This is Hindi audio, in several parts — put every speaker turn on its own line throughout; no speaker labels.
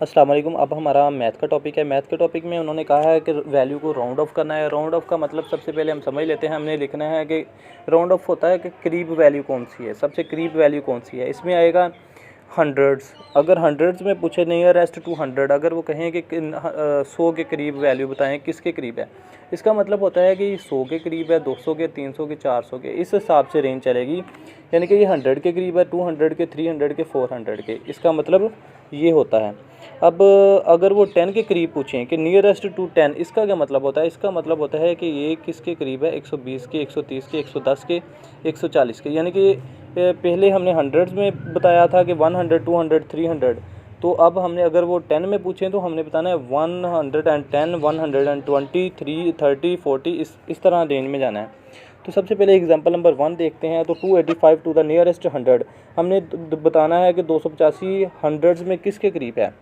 अस्सलाम वालेकुम। अब हमारा मैथ का टॉपिक है। मैथ के टॉपिक में उन्होंने कहा है कि वैल्यू को राउंड ऑफ करना है। राउंड ऑफ का मतलब सबसे पहले हम समझ लेते हैं। हमने लिखना है कि राउंड ऑफ होता है कि करीब वैल्यू कौन सी है, सबसे करीब वैल्यू कौन सी है। इसमें आएगा हंड्रेड्स। अगर हंड्रेड्स में पूछे नियरेस्ट टू 100, अगर वो कहें कि 100 के करीब वैल्यू बताएं किसके करीब है, इसका मतलब होता है कि 100 के करीब है, 200 के, 300 के, 400 के, इस हिसाब से रेंज चलेगी। यानी कि ये 100 के करीब है, 200 के, 300 के, 400 के, इसका मतलब ये होता है। अब अगर वो 10 के करीब पूछें कि नियरेस्ट टू 10, इसका क्या मतलब होता है? इसका मतलब होता है कि ये किसके करीब है, 120 के, 130 के, 110 के, 140 के। यानी कि पहले हमने हंड्रेड्स में बताया था कि 100, 200, 300, तो अब हमने अगर वो 10 में पूछें तो हमने बताना है 110, 120, 30, 40, इस तरह रेंज में जाना है। तो सबसे पहले एग्जांपल नंबर 1 देखते हैं। तो 285 टू द नियरेस्ट 100, हमने बताना है कि 285 हंड्रेड्स में किसके करीब है,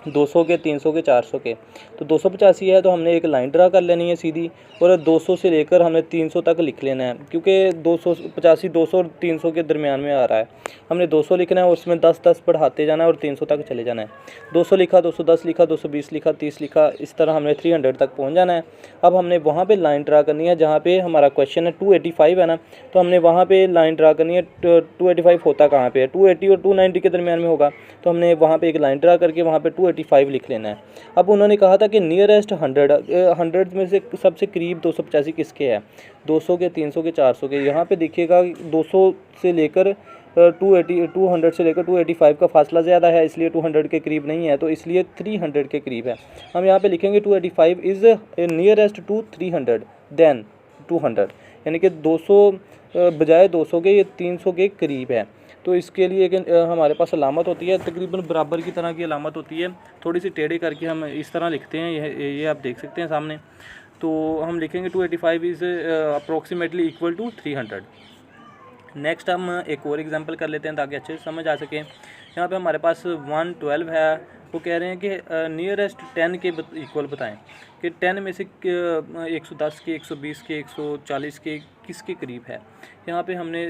200 के, 300 के, 400 के। तो 285 है तो हमने एक लाइन ड्रा कर लेनी है सीधी, और 200 से लेकर हमें 300 तक लिख लेना है, क्योंकि 285 200 और 300 के दरमियान में आ रहा है। हमने 200 लिखना है और उसमें 10 बढ़ाते जाना है और 300 तक चले जाना है। 200 लिखा, 210 लिखा, 220 लिखा, 30 लिखा, इस तरह हमने 300 तक पहुँच जाना है। अब हमने वहाँ पर लाइन ड्रा करनी है जहाँ पर हमारा क्वेश्चन है 285 है ना, तो हमने वहाँ पर लाइन ड्रा करनी है। 285 होता कहाँ पर है, 280 और 290 के दरमियान में होगा, तो हमने वहाँ पर एक लाइन ड्रा करके वहाँ पर 285 लिख लेना है। अब उन्होंने कहा था कि नियरेस्ट 100 में से सबसे करीब 285 किसके है, 200 के, 300 के, 400 के। यहाँ पे देखिएगा 200 से लेकर 200 से लेकर 285 का फासला ज़्यादा है, इसलिए 200 के करीब नहीं है, तो इसलिए 300 के करीब है। हम यहाँ पे लिखेंगे 285 इज़ नियरेस्ट टू 300 देन 200, यानी कि 200 बजाय 200 के ये 300 के करीब है। तो इसके लिए एक हमारे पास अलामत होती है, तकरीबन बराबर की तरह की अलामत होती है, थोड़ी सी टेढ़ी करके हम इस तरह लिखते हैं। ये आप देख सकते हैं सामने। तो हम लिखेंगे 285 is approximately equal to 300। Next हम एक और एग्जांपल कर लेते हैं ताकि अच्छे से समझ आ सके। यहाँ पे हमारे पास 112 है। वो कह रहे हैं कि नियरेस्ट 10 के इक्वल बताएं कि 10 में से 110 के, 120 के, 140 के किसके करीब है। यहाँ पे हमने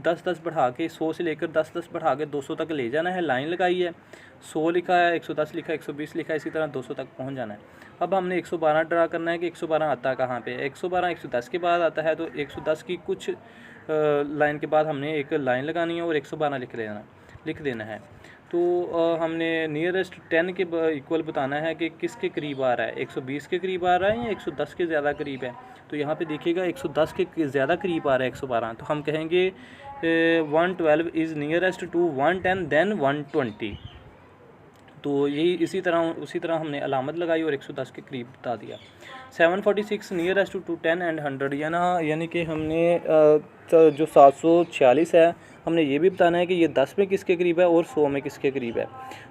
10 बढ़ा के 100 से लेकर 10 बढ़ा के 200 तक ले जाना है। लाइन लगाई है, 100 लिखा है, 110 लिखा है, 120 लिखा है, इसी तरह 200 तक पहुँच जाना है। अब हमने 112 ड्रा करना है कि 112 आता कहाँ पे है। 112 110 के बाद आता है, तो 110 की कुछ लाइन के बाद हमने एक लाइन लगानी है और 112 लिख देना है। तो हमने नियरेस्ट 10 के इक्वल बताना है कि किसके करीब आ रहा है, 120 के करीब आ रहा है या 110 के ज़्यादा करीब है। तो यहाँ पे देखिएगा 110 के ज़्यादा करीब आ रहा है 112, तो हम कहेंगे 112 इज़ नियरेस्ट टू 110 देन 120। तो यही उसी तरह हमने अलामत लगाई और 110 के करीब बता दिया। 746 नियरेस्ट टू 10 एंड 100, यानी कि हमने जो 746 है, हमने ये भी बताना है कि ये 10 में किसके करीब है और 100 में किसके करीब है।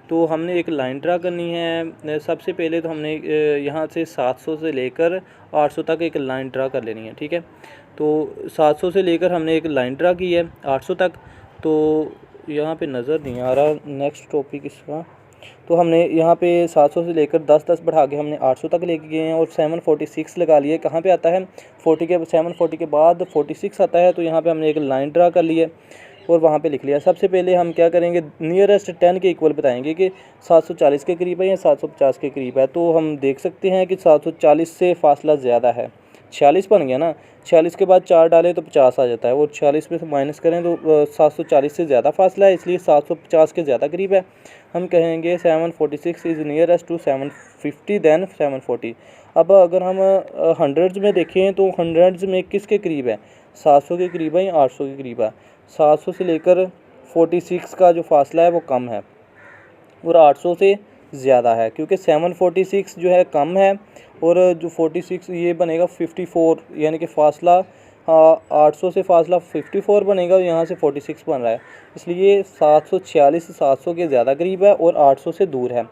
तो हमने एक लाइन ड्रा करनी है। सबसे पहले तो हमने यहाँ से 700 से लेकर 800 तक एक लाइन ड्रा कर लेनी है, ठीक है। तो 700 से लेकर हमने एक लाइन ड्रा की है 800 तक। तो यहाँ पे नज़र नहीं आ रहा नेक्स्ट टॉपिक इसका। तो हमने यहाँ पे 700 से लेकर 10 बढ़ा के हमने 800 तक लेके गए हैं और 746 लगा लिए। कहाँ पे आता है, 740 के बाद 46 आता है। तो यहाँ पे हमने एक लाइन ड्रा कर ली है और वहाँ पे लिख लिया। सबसे पहले हम क्या करेंगे, नियरेस्ट 10 के इक्वल बताएंगे कि 740 के करीब है या 750 के करीब है। तो हम देख सकते हैं कि 740 से फासला ज़्यादा है, 46 बन गया ना। 46 के बाद 4 डालें तो 50 आ जाता है, और 46 में से माइनस करें तो 740 से ज़्यादा फासला है, इसलिए 750 के ज़्यादा करीब है। हम कहेंगे 746 इज़ नियरेस्ट टू 750 देन 740। अब अगर हम हंड्रेड्स में देखें तो हंड्रेड्स में किसके करीब है, 700 के करीब है या 800 के करीब है। 700 से लेकर 46 का जो फासला है वो कम है और 800 से ज़्यादा है, क्योंकि 746 जो है कम है और जो 46 ये बनेगा 54, यानी कि फ़ासला 800 से फासला 54 बनेगा और यहाँ से 46 बन रहा है। इसलिए 746 700 के ज़्यादा करीब है और 800 से दूर है,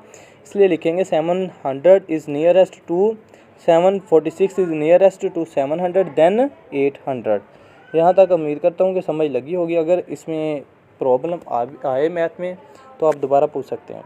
इसलिए लिखेंगे 700 is nearest to 746 is nearest to 700 than 800। यहाँ तक उम्मीद करता हूँ कि समझ लगी होगी। अगर इसमें प्रॉब्लम आए मैथ में तो आप दोबारा पूछ सकते हैं।